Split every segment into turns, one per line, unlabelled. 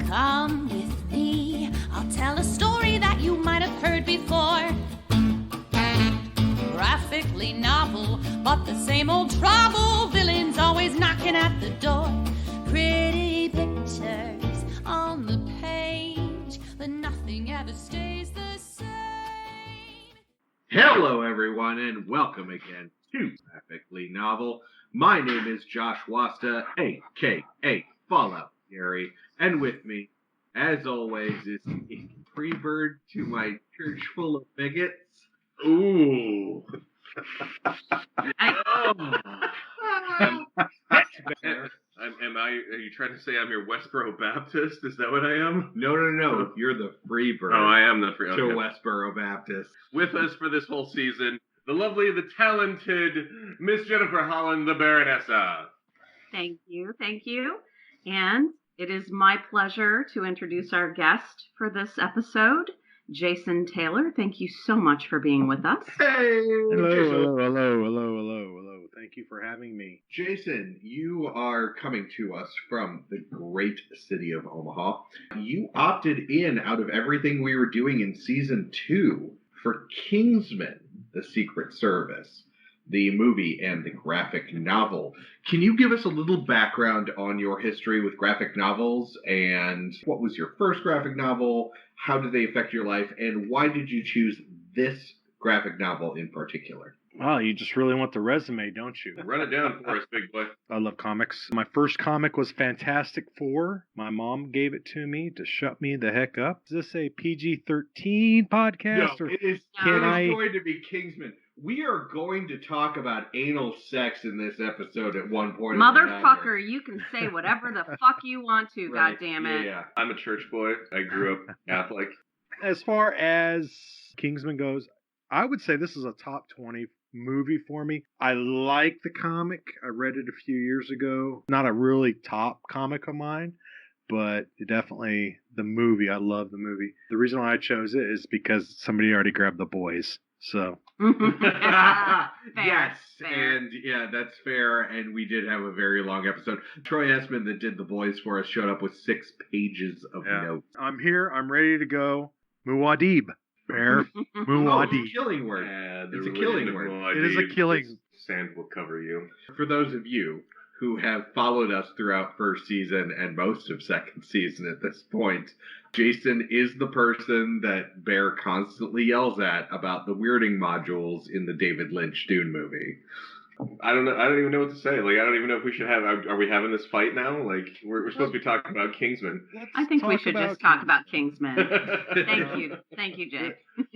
Come with me, I'll tell a story that you might have heard before. Graphically novel, but the same old trouble. Villains always knocking at the door. Pretty pictures on the page, but nothing ever stays the same.
Hello, everyone, and welcome again to Graphically Novel. My name is Josh Wasta, a.k.a. Fallout Gary, and with me, as always, is a pre-bird to my church full of bigots. Ooh.
Are you trying to say I'm your Westboro Baptist? Is that what I am?
No. You're the free bird.
Oh, I am the free.
To Westboro Baptist.
With us for this whole season, the lovely, the talented Miss Jennifer Holland, the Baronessa.
Thank you. And it is my pleasure to introduce our guest for this episode, Jason Taylor. Thank you so much for being with us.
Hey!
Hello. Thank you for having me.
Jason, you are coming to us from the great city of Omaha. You opted in out of everything we were doing in Season 2 for Kingsman, the Secret Service, the movie and the graphic novel. Can you give us a little background on your history with graphic novels, and what was your first graphic novel, how did they affect your life, and why did you choose this graphic novel in particular?
Wow, you just really want the resume, don't you?
Run it down for us, big boy.
I love comics. My first comic was Fantastic Four. My mom gave it to me to shut me the heck up. Is this a PG-13 podcast?
No, it is going to be Kingsman. We are going to talk about anal sex in this episode at one point.
Motherfucker, you can say whatever the fuck you want to,
right.
goddammit.
Yeah.
I'm a church boy. I grew up Catholic.
As far as Kingsman goes, I would say this is a top 20 movie for me. I like the comic. I read it a few years ago. Not a really top comic of mine, but definitely the movie. I love the movie. The reason why I chose it is because somebody already grabbed the boys. So
yes,
fair.
And yeah, that's fair. And we did have a very long episode. Troy Esmond, that did the boys for us, showed up with 6 pages of notes.
I'm here. I'm ready to go. Muad'Dib. Bear. Muad'Dib.
It's a killing word. It's a killing word.
It is a killing.
Sand will cover you.
For those of you who have followed us throughout first season and most of second season at this point, Jason is the person that Bear constantly yells at about the weirding modules in the David Lynch Dune movie.
I don't know. I don't even know what to say. Like, I don't even know if we should have. Are we having this fight now? Like, we're supposed to be talking about Kingsman.
I think we should just talk about Kingsman. Thank you, Jake.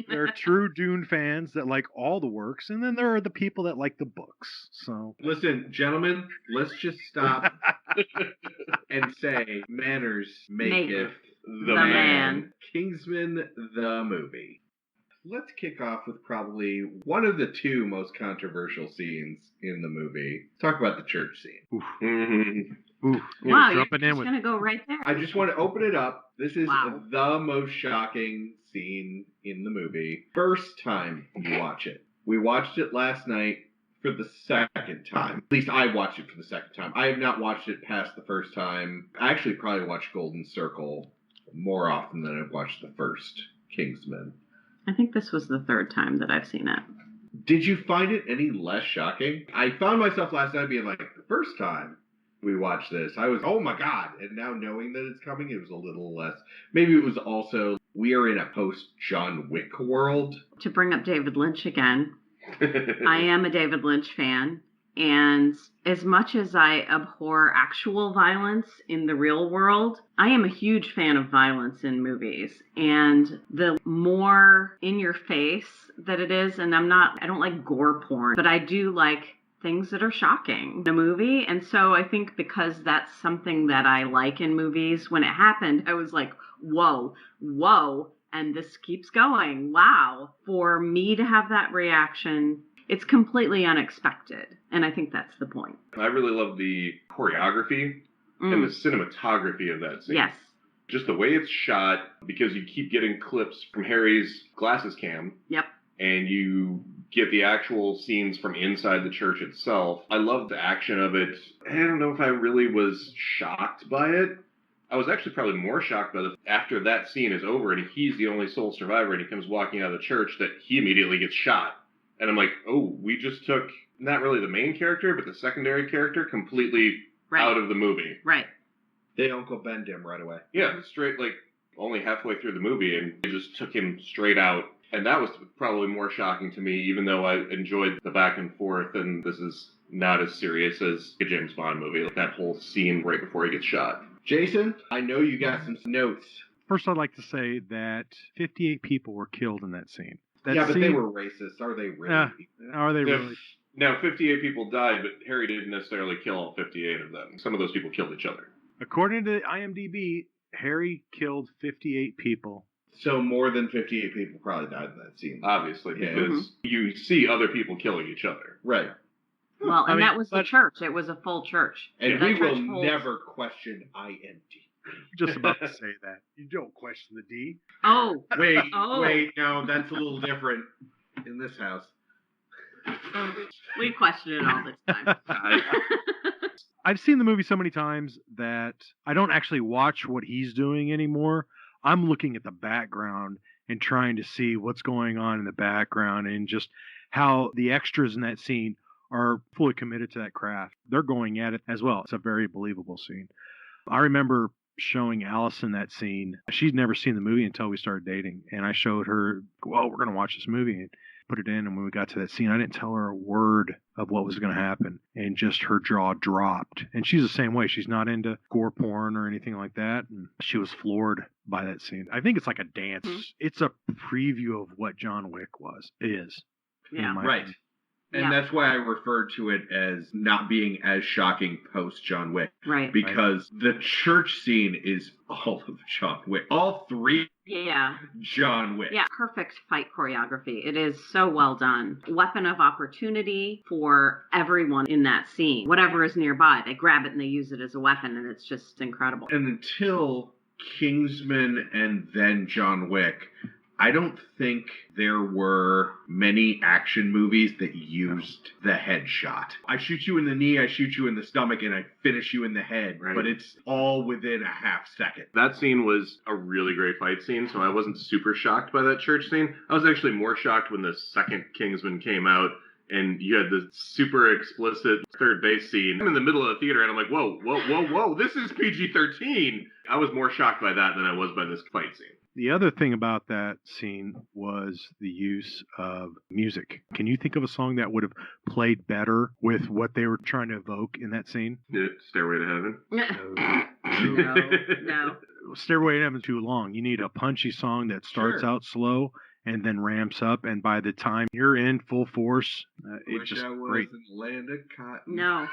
There are true Dune fans that like all the works, and then there are the people that like the books. So
listen, gentlemen, let's just stop and say manners maketh the man. Kingsman the movie. Let's kick off with probably one of the 2 most controversial scenes in the movie. Talk about the church scene.
Oof.
Mm-hmm.
Oof.
Wow, you're just going to go right there.
I just want to open it up. This is the most shocking scene in the movie. First time you watch it. We watched it last night for the second time. At least I watched it for the second time. I have not watched it past the first time. I actually probably watched Golden Circle more often than I've watched the first Kingsman.
I think this was the 3rd time that I've seen it.
Did you find it any less shocking? I found myself last night being like, the first time we watched this, I was, oh my God. And now knowing that it's coming, it was a little less. Maybe it was also, we are in a post-John Wick world.
To bring up David Lynch again, I am a David Lynch fan. And as much as I abhor actual violence in the real world, I am a huge fan of violence in movies. And the more in your face that it is, and I don't like gore porn, but I do like things that are shocking in a movie. And so I think because that's something that I like in movies, when it happened, I was like, whoa, and this keeps going. Wow. For me to have that reaction, it's completely unexpected. And I think that's the point.
I really love the choreography and the cinematography of that scene.
Yes.
Just the way it's shot, because you keep getting clips from Harry's glasses cam.
Yep.
And you get the actual scenes from inside the church itself. I love the action of it. I don't know if I really was shocked by it. I was actually probably more shocked by after that scene is over and he's the only sole survivor and he comes walking out of the church that he immediately gets shot. And I'm like, oh, we just took not really the main character, but the secondary character completely out of the movie.
Right.
They Uncle Ben'd him right away.
Yeah, straight, like, only halfway through the movie, and they just took him straight out. And that was probably more shocking to me, even though I enjoyed the back and forth, and this is not as serious as a James Bond movie. Like that whole scene right before he gets shot.
Jason, I know you got some notes.
First, I'd like to say that 58 people were killed in that scene. That
but
scene,
they were racist. Are they really?
Are they really?
Now, 58 people died, but Harry didn't necessarily kill all 58 of them. Some of those people killed each other. According
to IMDB, Harry killed 58 people.
So more than 58 people probably died in that scene.
Obviously, because you see other people killing each other.
Right.
Well, and that was the church. It was a full church.
And we will never question IMDb.
Just about to say that. You don't question the D.
Oh.
Wait, no, that's a little different in this house.
We question it all the time.
I've seen the movie so many times that I don't actually watch what he's doing anymore. I'm looking at the background and trying to see what's going on in the background and just how the extras in that scene are fully committed to that craft. They're going at it as well. It's a very believable scene. I remember showing Allison that scene. She'd never seen the movie until we started dating. And I showed her, well, we're going to watch this movie, and put it in. And when we got to that scene, I didn't tell her a word of what was going to happen. And just her jaw dropped. And she's the same way. She's not into gore porn or anything like that. And she was floored by that scene. I think it's like a dance. Mm-hmm. It's a preview of what John Wick is.
Yeah.
Right. Opinion. And that's why I referred to it as not being as shocking post John Wick.
Right.
Because the church scene is all of John Wick. All three.
Yeah.
John Wick.
Yeah. Perfect fight choreography. It is so well done. Weapon of opportunity for everyone in that scene. Whatever is nearby, they grab it and they use it as a weapon, and it's just incredible.
And until Kingsman and then John Wick, I don't think there were many action movies that used the headshot. I shoot you in the knee, I shoot you in the stomach, and I finish you in the head. Right. But it's all within a half second.
That scene was a really great fight scene, so I wasn't super shocked by that church scene. I was actually more shocked when the second Kingsman came out, and you had the super explicit third base scene. I'm in the middle of the theater, and I'm like, whoa, this is PG-13. I was more shocked by that than I was by this fight scene.
The other thing about that scene was the use of music. Can you think of a song that would have played better with what they were trying to evoke in that scene?
Stairway to Heaven?
No.
Stairway to Heaven is too long. You need a punchy song that starts out slow and then ramps up, and by the time you're in full force, it's just great.
In the land of cotton.
No.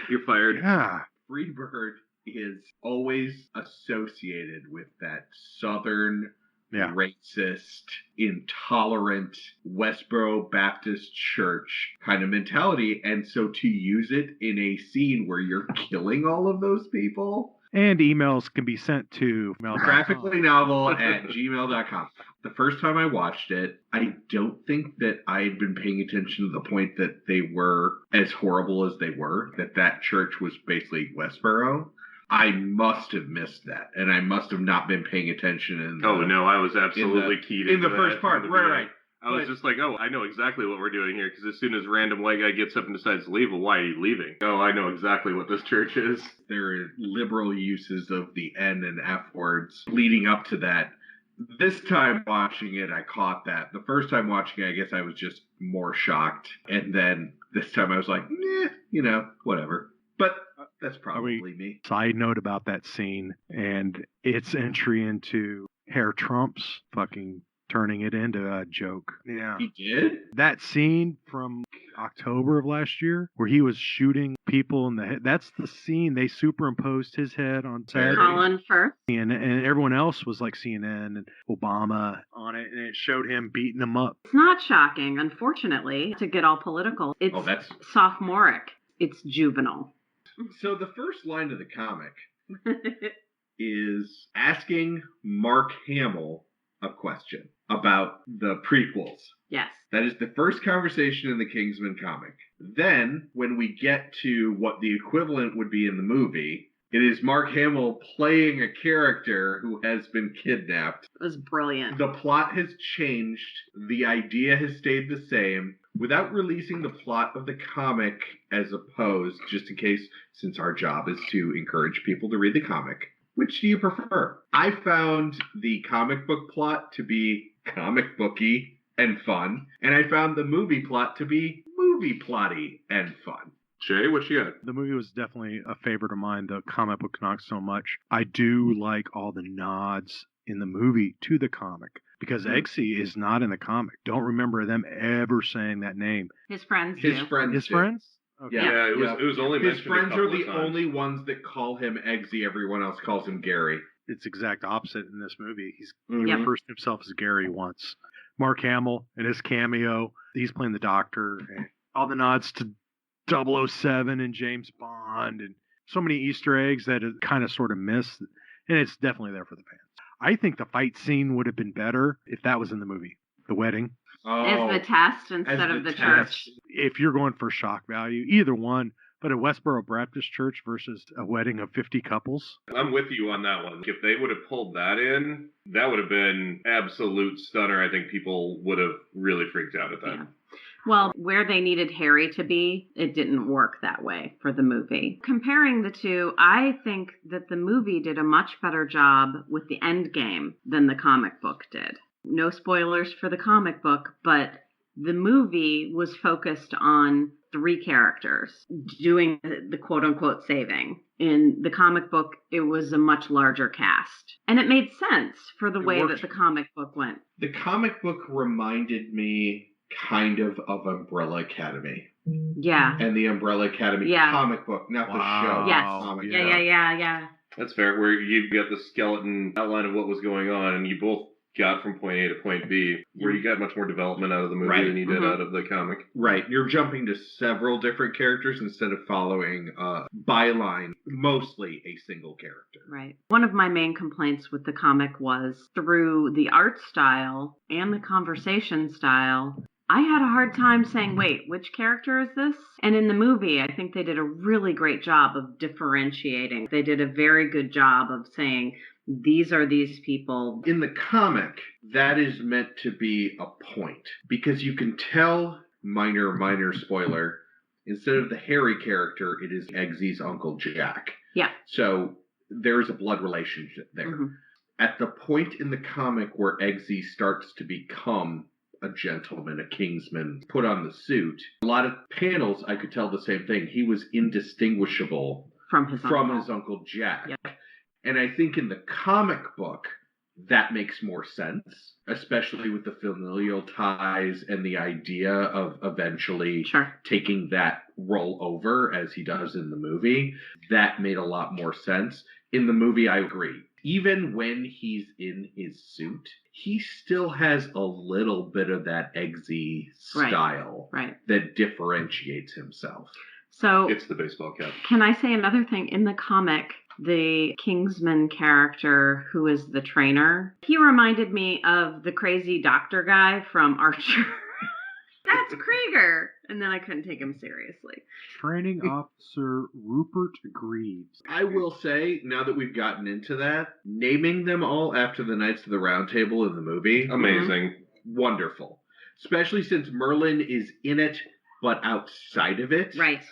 You're fired.
Yeah.
Freebird is always associated with that southern, racist, intolerant Westboro Baptist Church kind of mentality. And so to use it in a scene where you're killing all of those people.
And emails can be sent to
graphicallynovel@gmail.com. The first time I watched it, I don't think that I had been paying attention to the point that they were as horrible as they were, that church was basically Westboro. I must have missed that, and I must have not been paying attention.
I was absolutely keyed
in the first part. Right.
I was just like, I know exactly what we're doing here, because as soon as random white guy gets up and decides to leave, well, why are you leaving? Oh, I know exactly what this church is.
There are liberal uses of the N and F words leading up to that. This time watching it, I caught that. The first time watching it, I guess I was just more shocked. And then this time I was like, whatever. But that's probably me.
Side note about that scene and its entry into Herr Trump's fucking turning it into a joke. Yeah.
He did?
That scene from October of last year where he was shooting people in the head. That's the scene. They superimposed his head on Saturday.
Colin Firth.
And everyone else was like CNN and Obama on it, and it showed him beating them up.
It's not shocking, unfortunately, to get all political. It's sophomoric. It's juvenile.
So the first line of the comic is asking Mark Hamill a question about the prequels.
Yes.
That is the first conversation in the Kingsman comic. Then, when we get to what the equivalent would be in the movie, it is Mark Hamill playing a character who has been kidnapped.
It was brilliant.
The plot has changed. The idea has stayed the same. Without releasing the plot of the comic as opposed, just in case, since our job is to encourage people to read the comic, which do you prefer? I found the comic book plot to be comic booky and fun, and I found the movie plot to be movie plotty and fun.
Jay, what you got?
The movie was definitely a favorite of mine. The comic book not so much. I do like all the nods in the movie to the comic because Eggsy is not in the comic. Don't remember them ever saying that name.
His friends
His
do.
friends.
His
do.
friends? Okay.
Yeah, it was only
His
mentioned
friends
a couple
are the
of times.
only ones that call him Eggsy. Everyone else calls him Gary.
It's exact opposite in this movie. He's
Yep.
refers to himself as Gary once. Mark Hamill in his cameo, he's playing the doctor, and all the nods to 007 and James Bond, and so many Easter eggs that it kind of sort of missed, and it's definitely there for the fans. I think the fight scene would have been better if that was in the movie, the wedding.
As the test instead of the church.
If you're going for shock value, either one, but a Westboro Baptist church versus a wedding of 50 couples.
I'm with you on that one. If they would have pulled that in, that would have been absolute stunner. I think people would have really freaked out at that.
Yeah. Well, where they needed Harry to be, it didn't work that way for the movie. Comparing the two, I think that the movie did a much better job with the end game than the comic book did. No spoilers for the comic book, but the movie was focused on 3 characters doing the quote-unquote saving. In the comic book, it was a much larger cast. And it made sense for the way that the comic book went.
The comic book reminded me kind of Umbrella Academy.
Yeah.
And the Umbrella Academy comic book, not the show.
Yes.
Comic
Yeah.
That's fair. Where you've got the skeleton outline of what was going on, and you both got from point A to point B, where you got much more development out of the movie than you did out of the comic.
Right. You're jumping to several different characters instead of following byline, mostly a single character.
Right. One of my main complaints with the comic was through the art style and the conversation style, I had a hard time saying, wait, which character is this? And in the movie, I think they did a really great job of differentiating. They did a very good job of saying, these are these people.
In the comic, that is meant to be a point. Because you can tell, minor spoiler, instead of the Harry character, it is Eggsy's Uncle Jack.
Yeah.
So there's a blood relationship there.
Mm-hmm.
At the point in the comic where Eggsy starts to become a gentleman, a Kingsman, put on the suit, a lot of panels I could tell the same thing. He was indistinguishable
from his
Uncle Jack.
Yep.
And I think in the comic book, that makes more sense, especially with the familial ties and the idea of eventually taking that role over as he does in the movie. That made a lot more sense. In the movie, I agree. Even when he's in his suit, he still has a little bit of that Eggsy style that differentiates himself.
So
it's the baseball cap.
Can I say another thing? In the comic, the Kingsman character who is the trainer, he reminded me of the crazy doctor guy from Archer. That's Krieger. And then I couldn't take him seriously.
Training Officer Rupert Greaves.
I will say, now that we've gotten into that, naming them all after the Knights of the Round Table in the movie.
Amazing.
Wonderful. Especially since Merlin is in it, but outside of it.
Right.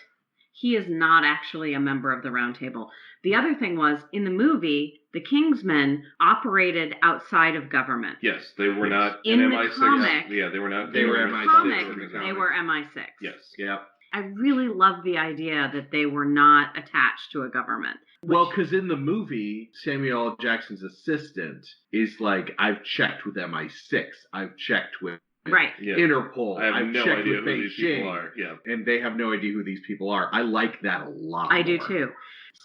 He is not actually a member of the Round Table. The other thing was, in the movie, the Kingsmen operated outside of government.
Yes, they were not
in the
MI6.
Comic,
yeah, they were not.
They were MI6.
They were MI6.
Yes.
Yep.
I really love the idea that they were not attached to a government.
Well, because in the movie, Samuel L. Jackson's assistant is like, I've checked with MI6. I've checked with Interpol.
I've no
checked
idea
with
who these people
Beijing.
are. Yeah.
And they have no idea who these people are. I like that a lot.
I do too.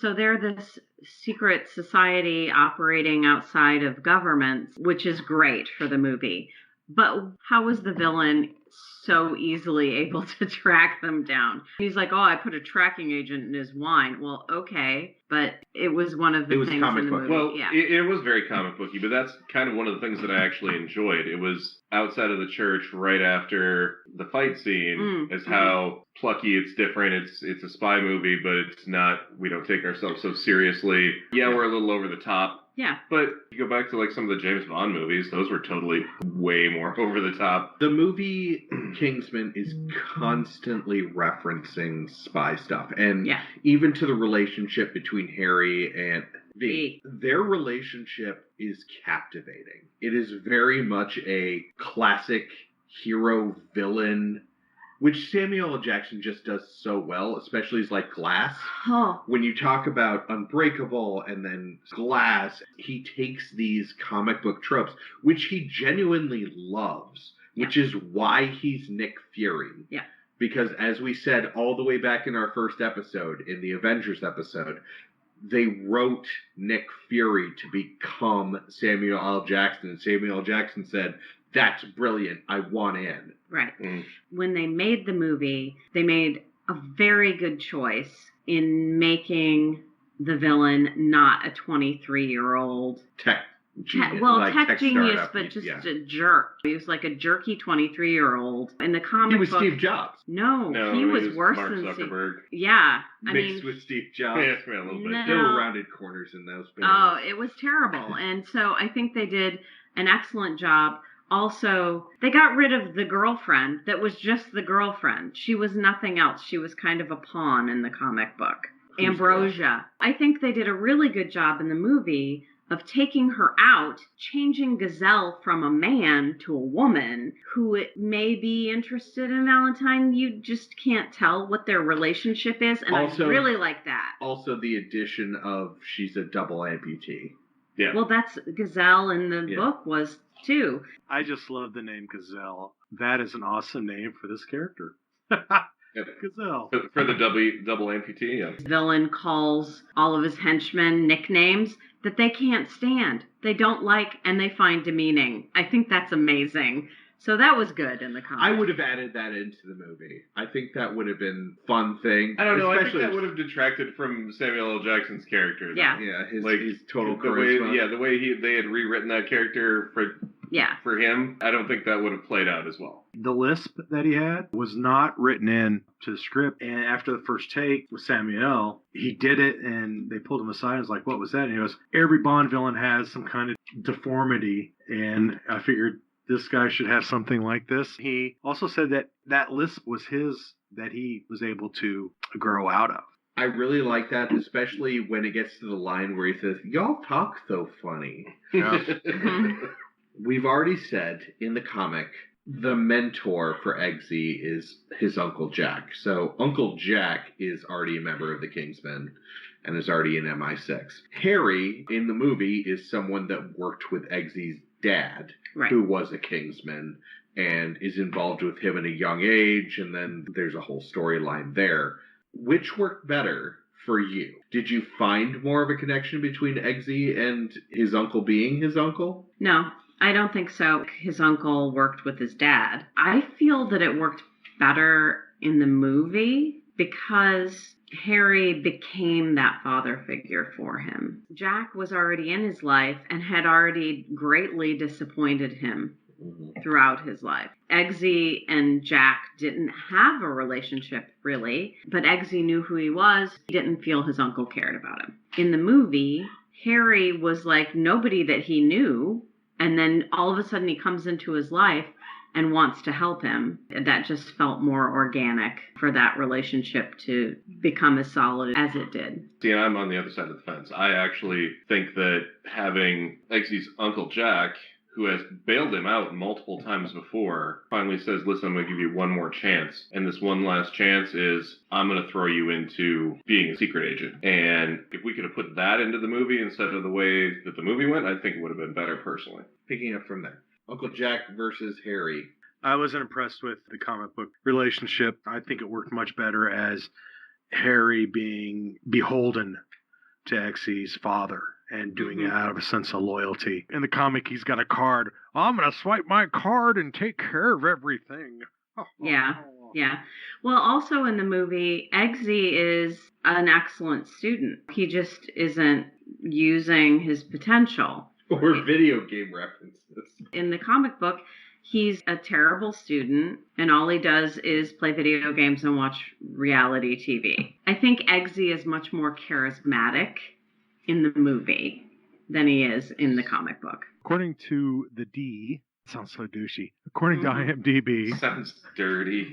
So they're this secret society operating outside of governments, which is great for the movie. But how was the villain so easily able to track them down? He's like, oh, I put a tracking agent in his wine. Well, okay, but it was one of the things
comic
in the
book.
movie.
Well,
yeah.
it was very comic booky, but that's kind of one of the things that I actually enjoyed. It was outside of the church right after the fight scene is how plucky it's different. It's a spy movie, but it's not, we don't take ourselves so seriously. Yeah, we're a little over the top.
Yeah.
But you go back to like some of the James Bond movies, those were totally way more over the top.
The movie Kingsman is constantly referencing spy stuff. And even to the relationship between Harry and V. Their relationship is captivating. It is very much a classic hero-villain, which Samuel L. Jackson just does so well, especially as like Glass.
Oh.
When you talk about Unbreakable and then Glass, he takes these comic book tropes, which he genuinely loves, which is why he's Nick Fury.
Yeah.
Because as we said all the way back in our first episode, in the Avengers episode, they wrote Nick Fury to become Samuel L. Jackson. And Samuel L. Jackson said, that's brilliant. I want in.
Right. When they made the movie, they made a very good choice in making the villain not a 23-year-old
tech genius.
Tech genius, but just a jerk. He was like a jerky 23-year-old. In the comic book...
He was Steve Jobs.
No, he was worse
Mark
than
Zuckerberg.
Yeah.
Mixed with Steve Jobs.
Yeah, a little bit.
There were rounded corners in those films.
Oh, it was terrible. And so I think they did an excellent job. Also, they got rid of the girlfriend that was just the girlfriend. She was nothing else. She was kind of a pawn in the comic book. Ambrosia. I think they did a really good job in the movie of taking her out, changing Gazelle from a man to a woman who may be interested in Valentine. You just can't tell what their relationship is, and also, I really like that.
Also, the addition of she's a double amputee.
Yeah.
Well, that's Gazelle in the book was too.
I just love the name Gazelle. That is an awesome name for this character. Gazelle.
For the double amputee, yeah.
Villain calls all of his henchmen nicknames that they can't stand, they don't like, and they find demeaning. I think that's amazing. So that was good in the comic.
I would have added that into the movie. I think that would have been a fun thing.
I don't know. I think that would have detracted from Samuel L. Jackson's character. Though.
Yeah.
Yeah, his total charisma.
The way they had rewritten that character for him, I don't think that would have played out as well.
The lisp that he had was not written in to the script. And after the first take with Samuel, he did it and they pulled him aside and was like, what was that? And he goes, every Bond villain has some kind of deformity. And I figured this guy should have something like this. He also said that lisp was his, that he was able to grow out of.
I really like that, especially when it gets to the line where he says, y'all talk so funny.
Yeah.
We've already said in the comic, the mentor for Eggsy is his Uncle Jack. So Uncle Jack is already a member of the Kingsmen and is already in MI6. Harry, in the movie, is someone that worked with Eggsy's dad, who was a Kingsman, and is involved with him at a young age, and then there's a whole storyline there. Which worked better for you? Did you find more of a connection between Eggsy and his uncle being his uncle?
No, I don't think so. His uncle worked with his dad. I feel that it worked better in the movie because Harry became that father figure for him. Jack was already in his life and had already greatly disappointed him throughout his life. Eggsy and Jack didn't have a relationship, really, but Eggsy knew who he was. He didn't feel his uncle cared about him. In the movie, Harry was like nobody that he knew, and then all of a sudden he comes into his life and wants to help him. That just felt more organic for that relationship to become as solid as it did.
See, I'm on the other side of the fence. I actually think that having Eggsy's Uncle Jack, who has bailed him out multiple times before, finally says, listen, I'm going to give you one more chance. And this one last chance is, I'm going to throw you into being a secret agent. And if we could have put that into the movie instead of the way that the movie went, I think it would have been better personally.
Picking up from there. Uncle Jack versus Harry.
I wasn't impressed with the comic book relationship. I think it worked much better as Harry being beholden to Eggsy's father and doing it out of a sense of loyalty. In the comic, he's got a card. I'm going to swipe my card and take care of everything.
Yeah. Yeah. Well, also in the movie, Eggsy is an excellent student. He just isn't using his potential.
Or video game references.
In the comic book, he's a terrible student, and all he does is play video games and watch reality TV. I think Eggsy is much more charismatic in the movie than he is in the comic book.
According to the D, sounds so douchey. According to IMDb,
Sounds dirty.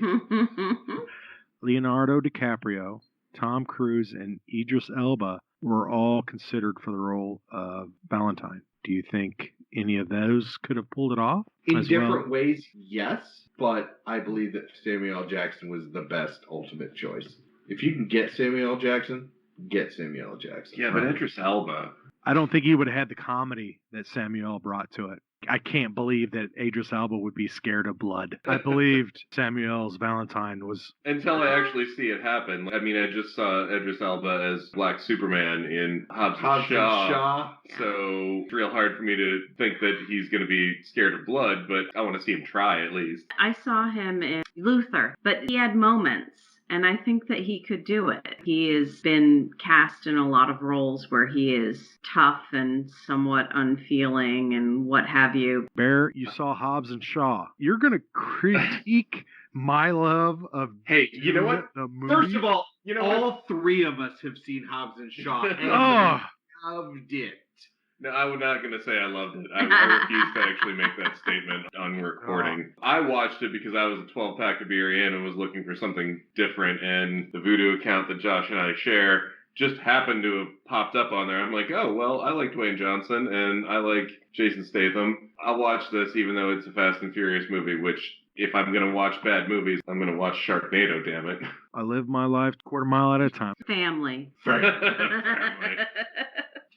Leonardo DiCaprio, Tom Cruise, and Idris Elba were all considered for the role of Valentine. Do you think any of those could have pulled it off?
In
as
different
well?
ways, yes, but I believe that Samuel L. Jackson was the best ultimate choice. If you can get Samuel L. Jackson, get Samuel L. Jackson.
Yeah, but Idris Elba.
I don't think he would have had the comedy that Samuel brought to it. I can't believe that Idris Elba would be scared of blood. I believed Samuel's Valentine was...
Until I actually see it happen. I mean, I just saw Idris Elba as Black Superman in Hobbs and Shaw. So it's real hard for me to think that he's going to be scared of blood, but I want to see him try at least.
I saw him in Luther, but he had moments. And I think that he could do it. He has been cast in a lot of roles where he is tough and somewhat unfeeling and what have you.
Bear, you saw Hobbs and Shaw. You're going to critique my love of...
Hey, you know what?
The movie?
First of all, all
what?
three of us have seen Hobbs and Shaw and loved it.
No, I'm not going to say I loved it. I refuse to actually make that statement on recording. I watched it because I was a 12-pack of beer in and was looking for something different, and the Voodoo account that Josh and I share just happened to have popped up on there. I'm like, oh, well, I like Dwayne Johnson, and I like Jason Statham. I'll watch this even though it's a Fast and Furious movie, which... if I'm going to watch bad movies, I'm going to watch Sharknado, damn it.
I live my life a quarter mile at a time.
Family.
Family.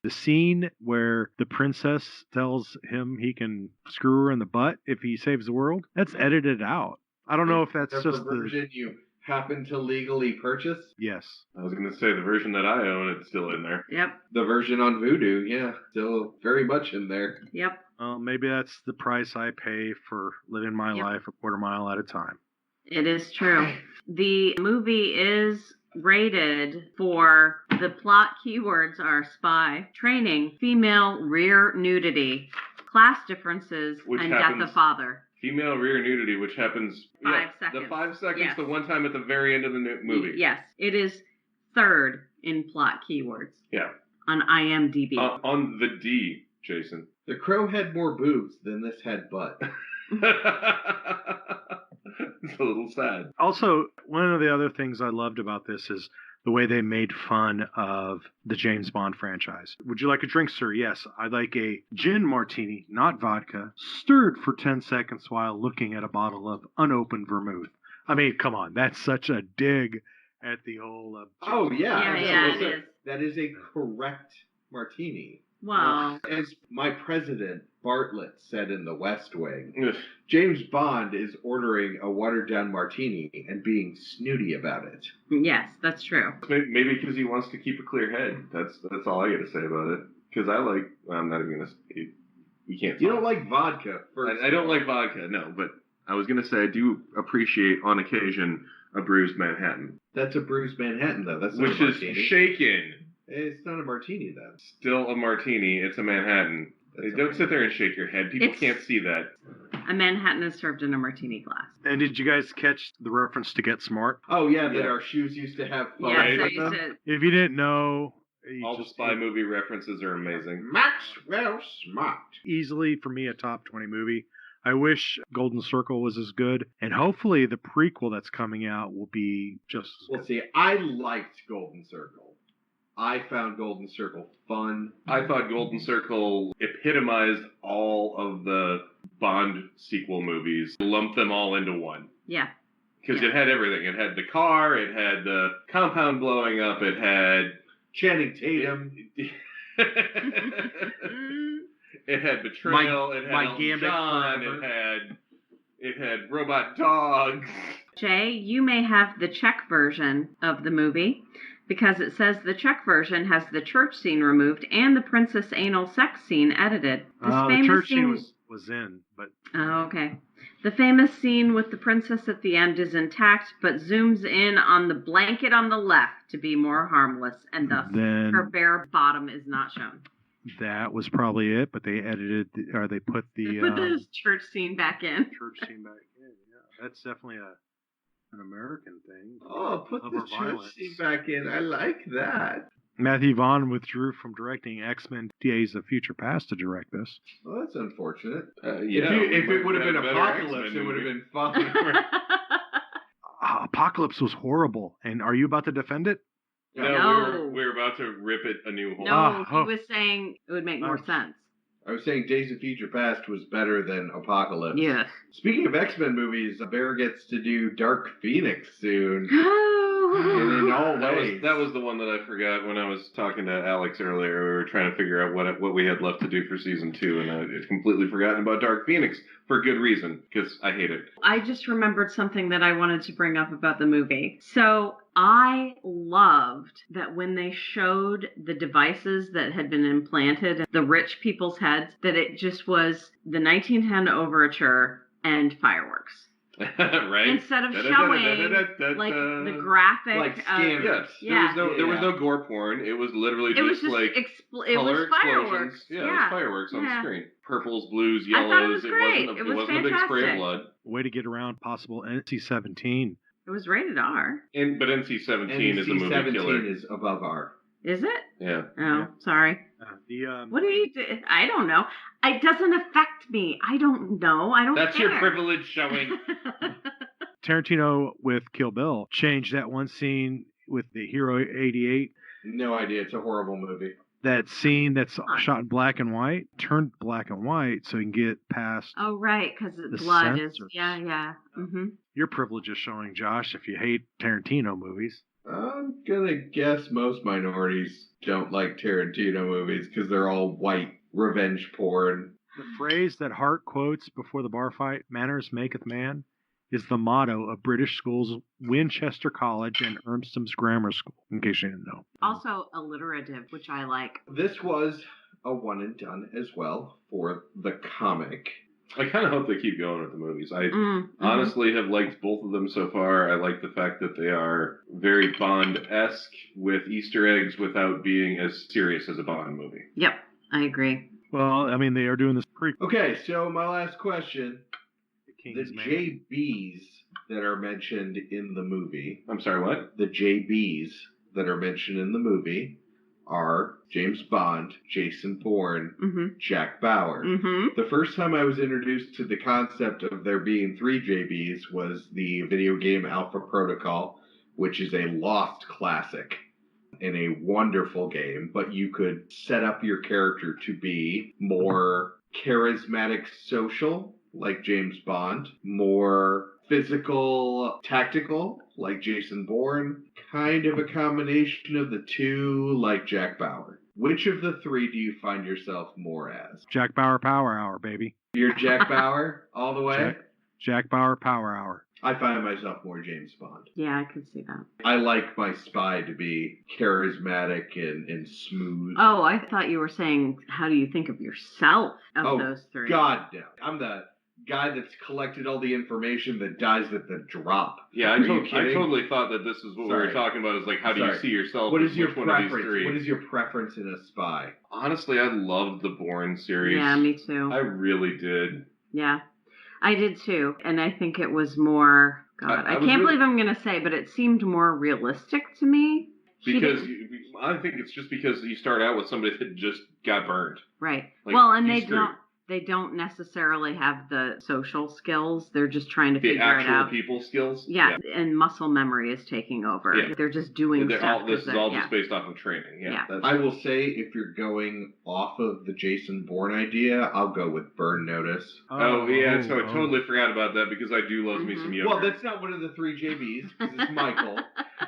The scene where the princess tells him he can screw her in the butt if he saves the world, that's edited out. I don't know if that's just
the version you happen to legally purchase.
Yes.
I was going to say the version that I own, it's still in there.
Yep.
The version on Vudu, yeah, still very much in there.
Yep.
Well, maybe that's the price I pay for living my life a quarter mile at a time.
It is true. The movie is rated for the plot keywords are spy, training, female rear nudity, class differences,
Which
and
happens-
death of father.
Female rear nudity, which happens...
5 seconds.
The 5 seconds,
Yes.
the one time at the very end of the movie.
Yes. It is third in plot keywords
Yeah.
on IMDb.
On the D, Jason.
The Crow had more boobs than this had butt.
It's a little sad.
Also, one of the other things I loved about this is the way they made fun of the James Bond franchise. Would you like a drink, sir? Yes, I'd like a gin martini, not vodka, stirred for 10 seconds while looking at a bottle of unopened vermouth. I mean, come on, that's such a dig at the whole...
Oh, yeah.
Yeah, it is.
That is a correct martini.
Well,
As my president, Bartlett, said in The West Wing,
Ugh.
James Bond is ordering a watered-down martini and being snooty about it.
yes, that's true.
Maybe because he wants to keep a clear head. That's all I got to say about it. Because I like... Well, I'm not even going to... You can't...
You don't like vodka, first.
I don't like vodka, no. But I was going to say I do appreciate, on occasion, a bruised Manhattan.
That's a bruised Manhattan, though. That's not
Which
a
is
martini.
shaken.
It's not a martini, then.
Still a martini. It's a Manhattan. Don't sit there and shake your head. People can't see that.
A Manhattan is served in a martini glass.
And did you guys catch the reference to Get Smart?
Oh, yeah, that
Yeah.
our shoes used to have fun.
Yes,
Right.
I used to.
If you didn't know...
All the spy movie references are amazing.
Maxwell Smart.
Easily, for me, a top 20 movie. I wish Golden Circle was as good. And hopefully the prequel that's coming out will be just as
Well,
good.
see, I liked Golden Circle. I found Golden Circle fun.
I thought Golden Circle epitomized all of the Bond sequel movies, lumped them all into one.
Yeah.
Because it had everything. It had the car, it had the compound blowing up, it had...
Channing Tatum.
It had betrayal, it had
my
Elton
Gambit
John,
forever.
it had robot dogs.
Jay, you may have the Czech version of the movie because it says the Czech version has the church scene removed and the princess anal sex scene edited.
The church scene was in, but...
Oh, okay. The famous scene with the princess at the end is intact, but zooms in on the blanket on the left to be more harmless, and thus her bare bottom is not shown.
That was probably it, but they edited, or they put
the church scene back in.
Church scene back in, yeah. That's definitely an American thing.
Oh, put the church scene back in. I like that.
Matthew Vaughn withdrew from directing X-Men Days of Future Past to direct this.
Well, that's unfortunate.
Yeah,
if it would have been Apocalypse, it would have been fun.
Apocalypse was horrible. And are you about to defend it?
No, we were about to rip it a new hole.
No, he was saying it would make more sense.
I was saying Days of Future Past was better than Apocalypse.
Yes.
Speaking of X-Men movies, Bear gets to do Dark Phoenix soon. And in all ways.
That was the one that I forgot when I was talking to Alex earlier. We were trying to figure out what we had left to do for season 2, and I had completely forgotten about Dark Phoenix for good reason, because I hate it.
I just remembered something that I wanted to bring up about the movie. So I loved that when they showed the devices that had been implanted in the rich people's heads, that it just was the 1910 overture and fireworks.
Right?
Instead of showing like the graphic,
like scanners.
Yes. There was no gore porn. It was literally
it was
just like
it was fireworks.
Yeah, it was fireworks on the screen. Purples, blues,
I thought it
yellows.
was great. It wasn't
a big spray of blood.
Way to get around possible NC-17.
It was rated R.
But NC-17 is a movie killer.
NC-17 is above R.
Is it?
Yeah.
Oh, sorry. What do you do? I don't know. It doesn't affect me. I don't know. I don't
That's
care.
your privilege showing.
Tarantino with Kill Bill changed that one scene with the Hero 88.
No idea. It's a horrible movie.
That scene that's shot in black and white, turned black and white so you can get past.
Oh, right, because the blood is. Yeah. Mm-hmm.
Your privilege is showing, Josh, if you hate Tarantino movies.
I'm gonna guess most minorities don't like Tarantino movies because they're all white revenge porn.
The phrase that Hart quotes before the bar fight, "Manners maketh man," is the motto of British schools, Winchester College and Ermstom's Grammar School, in case you didn't know.
Also alliterative, which I like.
This was a one and done as well for the comic.
I kind of hope they keep going with the movies. I honestly have liked both of them so far. I like the fact that they are very Bond-esque with Easter eggs without being as serious as a Bond movie.
Yep, I agree.
Well, I mean, they are doing this
Okay, so my last question. The JBs that are mentioned in the movie.
I'm sorry, what?
The JBs that are mentioned in the movie are James Bond, Jason Bourne, Jack Bauer. The first time I was introduced to the concept of there being 3 JBs was the video game Alpha Protocol, which is a lost classic and a wonderful game, but you could set up your character to be more charismatic social, like James Bond, more physical, tactical, like Jason Bourne, kind of a combination of the two, like Jack Bauer. Which of the 3 do you find yourself more as?
Jack Bauer Power Hour, baby.
You're Jack Bauer all the way?
Jack Bauer Power Hour.
I find myself more James Bond.
Yeah, I can see that.
I like my spy to be charismatic and smooth.
Oh, I thought you were saying, how do you think of yourself of those 3?
God, no. I'm the guy that's collected all the information that dies at the drop.
Yeah, I totally thought that this is what we were talking about. Is like, how do you see yourself?
What is your
preference?
What is your preference in a spy?
Honestly, I loved the Bourne series.
Yeah, me too.
I really did.
Yeah, I did too. And I think it was more, I can't believe I'm going to say, but it seemed more realistic to me.
Because I think it's just because you start out with somebody that just got burned.
Right.
Like,
well, and they don't necessarily have the social skills. They're just trying to figure it out.
The actual people skills?
Yeah, and muscle memory is taking over. Yeah. They're just doing stuff.
This is all just based off of training. Yeah.
I will say, if you're going off of the Jason Bourne idea, I'll go with Burn Notice.
So I totally forgot about that because I do love me some yogurt.
Well, that's not one of the 3 JBs, because it's Michael.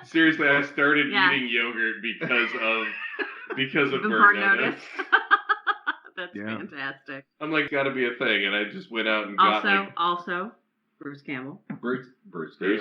Seriously, I started eating yogurt because of Burn Notice.
That's fantastic.
I'm like, gotta be a thing, and I just went out and got
also Bruce Campbell.
Bruce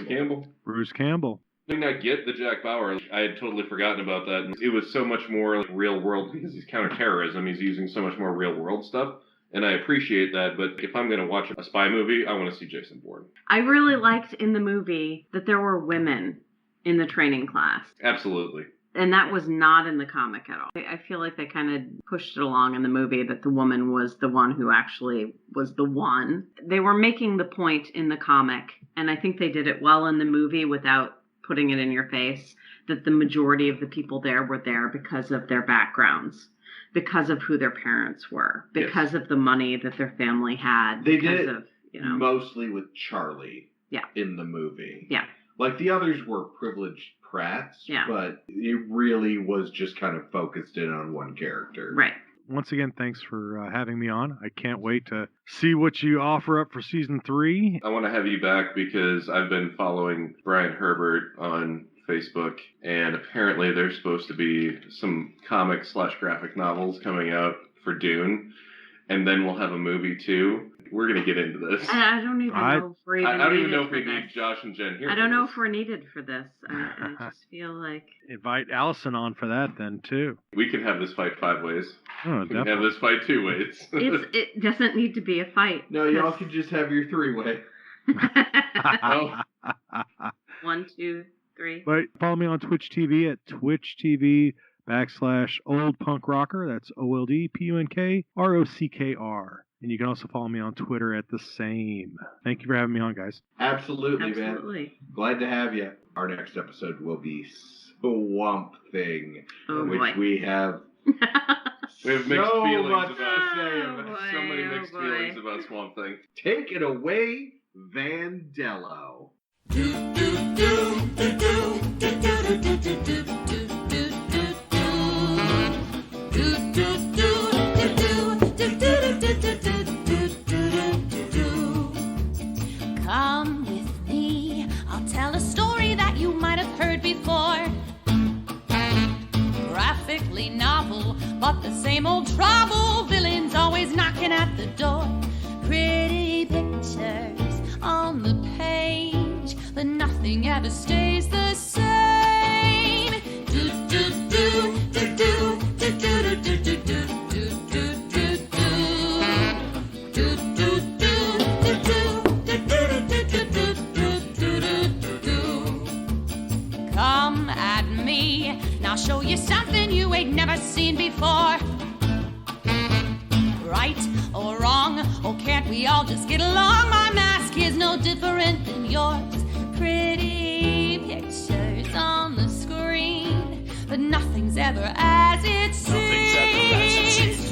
Campbell.
Bruce Campbell.
I mean, I get the Jack Bauer. I had totally forgotten about that. It was so much more like real world because he's counterterrorism. He's using so much more real world stuff. And I appreciate that, but if I'm going to watch a spy movie, I want to see Jason Bourne.
I really liked in the movie that there were women in the training class.
Absolutely.
And that was not in the comic at all. I feel like they kind of pushed it along in the movie that the woman was the one who actually was the one. They were making the point in the comic, and I think they did it well in the movie without putting it in your face, that the majority of the people there were there because of their backgrounds, because of who their parents were, because of the money that their family had.
They did it mostly with Charlie in the movie.
Yeah.
Like, the others were privileged brats, but it really was just kind of focused in on one character.
Right.
Once again, thanks for having me on. I can't wait to see what you offer up for season 3.
I want to have you back because I've been following Brian Herbert on Facebook, and apparently there's supposed to be some comic/graphic novels coming out for Dune, and then we'll have a movie too. We're going to get into this.
I don't even know if we're even
I don't even know if we
needed
need Josh and Jen here.
I don't know if we're needed for this. I just feel like...
Invite Allison on for that then, too.
We can have this fight 5 ways.
Oh,
we can have this fight 2 ways.
It doesn't need to be a fight.
No, y'all can just have your 3-way.
Oh.
1, 2, 3.
But follow me on Twitch TV at twitch.tv/OldPunkRockr. That's OldPunkRockr. And you can also follow me on Twitter at the same. Thank you for having me on, guys.
Absolutely, man. Glad to have you. Our next episode will be Swamp Thing, which we have
we have mixed feelings
much
about
to say about
so many mixed feelings about Swamp Thing.
Take it away, Vandello.
Come with me, I'll tell a story that you might have heard before. Graphically novel, but the same old trouble. Villains always knocking at the door. Pretty pictures on the page, but nothing ever stays the same. Come at me, I'll show you something you ain't never seen before. Right or wrong, or can't we all just get along? My mask is no different than yours. Pretty pictures on the screen, but nothing's ever as it seems.